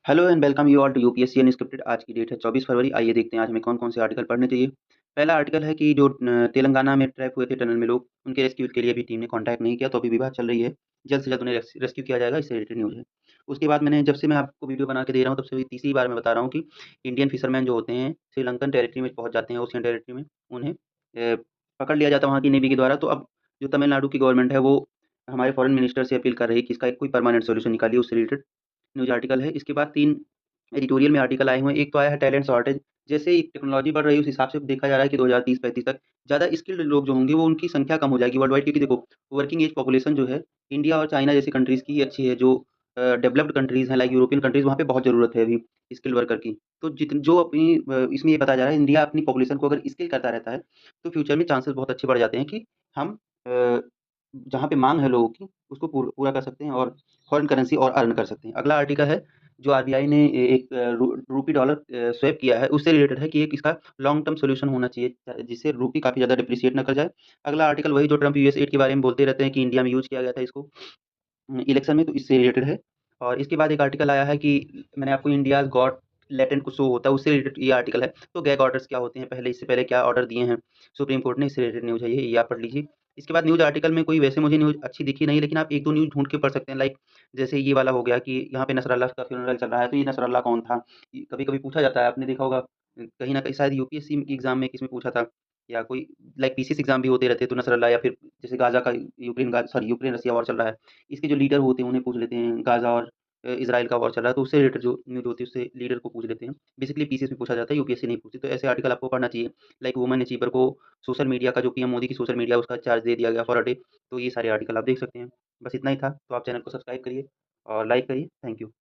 Hello and welcome you all to UPSC unscripted. आज की date है 24 फरवरी। आइए देखते हैं आज हमें कौन-कौन से आर्टिकल पढ़ने चाहिए। पहला आर्टिकल है कि जो तेलंगाना में ट्रैप हुए थे टनल में लोग, उनके रेस्क्यू के लिए अभी टीम ने कॉन्टैक्ट नहीं किया, तो अभी विवाद चल रही है। जल्द से जल्द उन्हें रेस्क्यू किया जाएगा, इससे रिलेटेड न्यूज़ है। उसके बाद जब से मैं आपको वीडियो बना के दे रहा हूँ, तब से तीसरी बार मैं बता रहा हूँ कि इंडियन फिशरमैन जो होते हैं, श्रीलंकन टेरिटरी में पहुँच जाते हैं, ओशियन टेरिटरी में, उन्हें पकड़ लिया जाता है वहाँ की नेवी के द्वारा। तो अब जो तमिलनाडु की गवर्नमेंट है, वो हमारे फॉरेन मिनिस्टर से अपील कर रही है कि इसका एक कोई परमानेंट सॉल्यूशन निकालिए। उससे रिलेटेड न्यूज़ आर्टिकल है। इसके बाद 3 एडिटोरियल में आर्टिकल आए हुए हैं। एक तो आया है टैलेंट शॉर्टेज। जैसे ही टेक्नोलॉजी बढ़ रही है, उस हिसाब से देखा जा रहा है कि 2030-35 तक ज़्यादा स्किल्ड लोग जो होंगे, वो उनकी संख्या कम हो जाएगी वर्ल्ड वाइड। क्योंकि देखो, वर्किंग एज पॉपुलेशन जो है, इंडिया और चाइना जैसी कंट्रीज़ की ही अच्छी है। जो डेवलप्ड कंट्रीज़ हैं, लाइक यूरोपियन कंट्रीज़, वहाँ पे बहुत ज़रूरत है अभी स्किल्ड वर्कर की। तो जो अपनी इसमें ये बताया जा रहा है, इंडिया अपनी पॉपुलेशन को अगर स्किल करता रहता है, तो फ्यूचर में चांसेस बहुत अच्छे बढ़ जाते हैं कि हम जहाँ पे माँग है लोगों की, उसको पूरा कर सकते हैं और फॉरेन करेंसी और अर्न कर सकते हैं। अगला आर्टिकल है, जो आरबीआई ने एक रूपी डॉलर स्वैप किया है, उससे रिलेटेड है कि एक इसका लॉन्ग टर्म सॉल्यूशन होना चाहिए, जिससे रूपी काफ़ी ज़्यादा डिप्रिशिएट ना कर जाए। अगला आर्टिकल वही जो ट्रम्प यूएस एड के बारे में बोलते रहते हैं कि इंडिया में यूज़ किया गया था इसको इलेक्शन में, तो इससे रिलेटेड है। और इसके बाद एक आर्टिकल आया है कि मैंने आपको इंडियाज़ गॉट लेटेंट कुछ शो होता है, उससे रिलेटेड ये आर्टिकल है। तो गैग ऑर्डर्स क्या होते हैं, इससे पहले क्या ऑर्डर दिए हैं सुप्रीम कोर्ट ने, इससे रिलेटेड न्यूज़ है ये आप पढ़ लीजिए। इसके बाद न्यूज़ आर्टिकल में कोई वैसे मुझे न्यूज़ अच्छी दिखी नहीं, लेकिन आप 1-2 न्यूज़ ढूँढ के पढ़ सकते हैं। लाइक जैसे ये वाला हो गया कि यहाँ पे नसरल्ला का फ्यूनरल चल रहा है, तो ये नसरल्ला कौन था? कभी-कभी पूछा जाता है, आपने देखा होगा कहीं न कहीं, शायद यूपीएससी की एग्ज़ाम में किसी में पूछा था, या कोई लाइक पीसीएस एग्ज़ाम भी होते रहते हैं, तो नसरल्ला, या फिर जैसे गाज़ा का यूक्रेन रसिया वॉर चल रहा है, इसके जो लीडर होते हैं उन्हें पूछ लेते हैं। गाज़ा और इज़राइल का वॉर चल रहा है, तो उससे रिलेटेड जो न्यूज़ होती है, उससे लीडर को पूछ लेते हैं। बेसिकली पीसीएस में पूछा जाता है, यूपीएससी नहीं पूछती। तो ऐसे आर्टिकल आपको पढ़ना चाहिए। लाइक वुमेन अचीवर को सोशल मीडिया का, जो पीएम मोदी की सोशल मीडिया, उसका चार्ज दे दिया गया फॉर अ डे। तो ये सारे आर्टिकल आप देख सकते हैं। बस इतना ही था। तो आप चैनल को सब्सक्राइब करिए और लाइक करिए। Thank you.